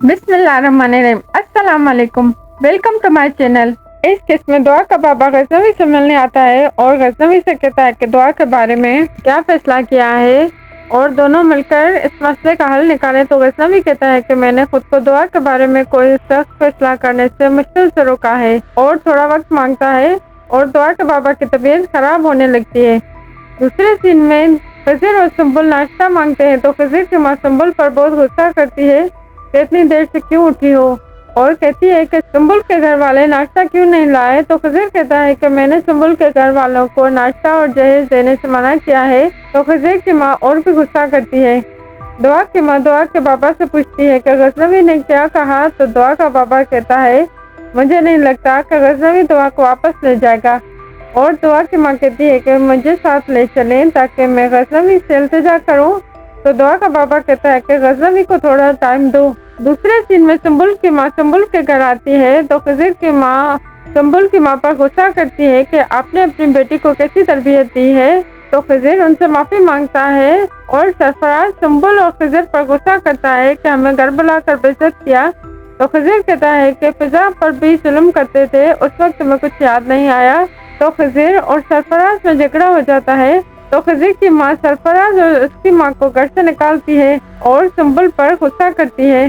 बिस्मिल्लाहिर्रहमानिर्रहीम। अस्सलाम वालेकुम, वेलकम टू माय चैनल। इस केस में दुआ का बाबा गजनवी से मिलने आता है और गजनवी से कहता है कि दुआ के बारे में क्या फैसला किया है और दोनों मिलकर इस मसले का हल निकालें। तो गजनवी कहता है कि मैंने खुद को दुआ के बारे में कोई सख्त फैसला करने से मुश्किल से रोका है और थोड़ा वक्त मांगता है और दुआ के बाबा की तबीयत खराब होने लगती है। दूसरे सीन में खिज़िर और सुंबुल नाश्ता मांगते हैं तो खिज़िर की माँ सुंबुल पर बहुत गुस्सा करती है कि इतनी देर से क्यों उठी हो और कहती है कि सुंबुल के घर वाले नाश्ता क्यों नहीं लाए। तो खिज़िर कहता है कि मैंने सुंबुल के घर वालों को नाश्ता और जहेज देने से मना किया है। तो खिज़िर की माँ और भी गुस्सा करती है। दुआ की माँ दुआ के बाबा से पूछती है कि गजनवी ने क्या कहा। तो दुआ का बाबा कहता है मुझे नहीं लगता कि गजनवी दुआ को वापस ले जाएगा। और दुआ की माँ कहती है कि मुझे साथ ले चलें ताकि मैं गजनवी से इल्तिजा करूं। तो दुआ का बाबा कहता है कि गजनवी को थोड़ा टाइम दो। दूसरे सीन में सुंबुल की माँ सुंबुल के घर आती है तो खिज़िर की माँ सुंबुल की माँ पर गुस्सा करती है कि आपने अपनी बेटी को कैसी तरबियत दी है। तो खिज़िर उनसे माफ़ी मांगता है और सरफराज सुंबुल और खिज़िर पर गुस्सा करता है कि हमें घर बुलाकर बेइज्जत किया। तो खिज़िर कहता है कि फिजा पर भी जुल्म करते थे, उस वक्त तुम्हें कुछ याद नहीं आया। तो खिज़िर और सरफराज में झगड़ा हो जाता है। तो खिज़िर की माँ सरफराज और उसकी माँ को घर से निकालती है और सुंबुल पर गुस्सा करती है।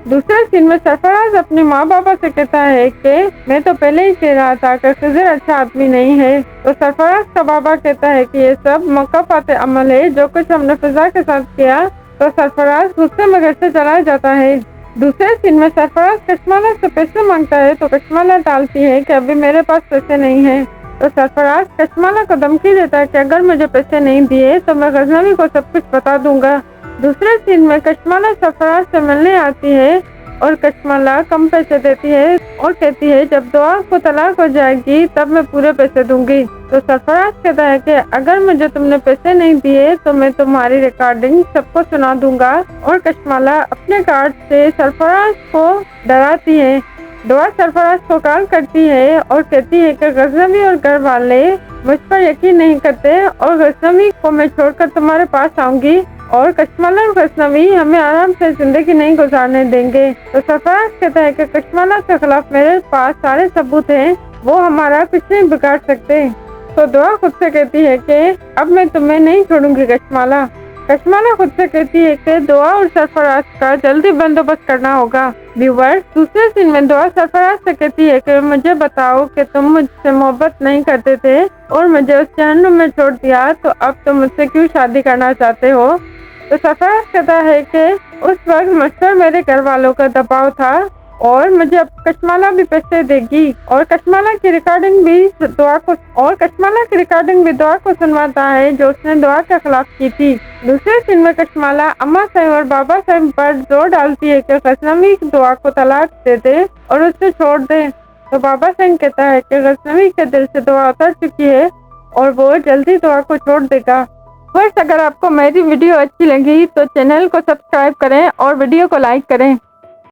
दूसरे सीन में सरफराज अपने माँ बाबा से कहता है कि मैं तो पहले ही कह रहा था कि खिज़िर अच्छा आदमी नहीं है। तो सरफराज का बाबा कहता है कि ये सब मुकफ़ात अमल है जो कुछ हमने फिजा के साथ किया। तो सरफराज गुस्से में घर से चला जाता है। दूसरे सीन में सरफराज कशमाला से पैसे मांगता है तो कशमाला टालती है कि अभी मेरे पास पैसे नहीं है। तो सरफराज कशमाला को धमकी देता है कि अगर मुझे पैसे नहीं दिए तो मैं गजनवी को सब कुछ बता दूंगा। दूसरे सीन में कशमाला सरफराज से मिलने आती है और कशमाला कम पैसे देती है और कहती है जब दुआ को तलाक हो जाएगी तब मैं पूरे पैसे दूंगी। तो सरफराज कहता है कि अगर मुझे तुमने पैसे नहीं दिए तो मैं तुम्हारी रिकॉर्डिंग सबको सुना दूंगा। और कशमाला अपने कार्ड से सरफराज को डराती है। दुआ सरफराज को कॉल करती है और कहती है कि गजनवी और घर वाले मुझ पर यकीन नहीं करते और गजनवी को मैं छोड़कर तुम्हारे पास आऊंगी और कशमाला और गजनवी हमें आराम से जिंदगी नहीं गुजारने देंगे। तो सरफराज कहता है कि कशमाला के खिलाफ मेरे पास सारे सबूत हैं, वो हमारा कुछ नहीं बिगाड़ सकते। तो दुआ खुद से कहती है कि अब मैं तुम्हें नहीं छोड़ूंगी कशमाला। कशमाला खुद से कहती है कि दुआ और सरफराज का जल्दी बंदोबस्त करना होगा। व्यूअर्स, दूसरे सीन में दुआ सरफराज से कहती है कि मुझे बताओ कि तुम मुझसे मोहब्बत नहीं करते थे और मुझे उस जहन्नुम में छोड़ दिया, तो अब तुम मुझसे क्यों शादी करना चाहते हो। तो सरफराज कहता है कि उस वक्त मुझ पर मेरे घर वालों का दबाव था और मुझे अब कशमाला भी पैसे देगी और कशमाला की रिकॉर्डिंग भी दुआ को सुनवाता है जो उसने दुआ के खिलाफ की थी। दूसरे दिन में कशमाला अम्मा साहब और बाबा साहब पर जोर डालती है कि गजनवी दुआ को तलाक दे दे और उसे छोड़ दे। तो बाबा साहब कहता है कि गजनवी के दिल से दुआ उतर चुकी है और वो जल्दी दुआ को छोड़ देगा। बस अगर आपको मेरी वीडियो अच्छी लगी तो चैनल को सब्सक्राइब करें और वीडियो को लाइक करें।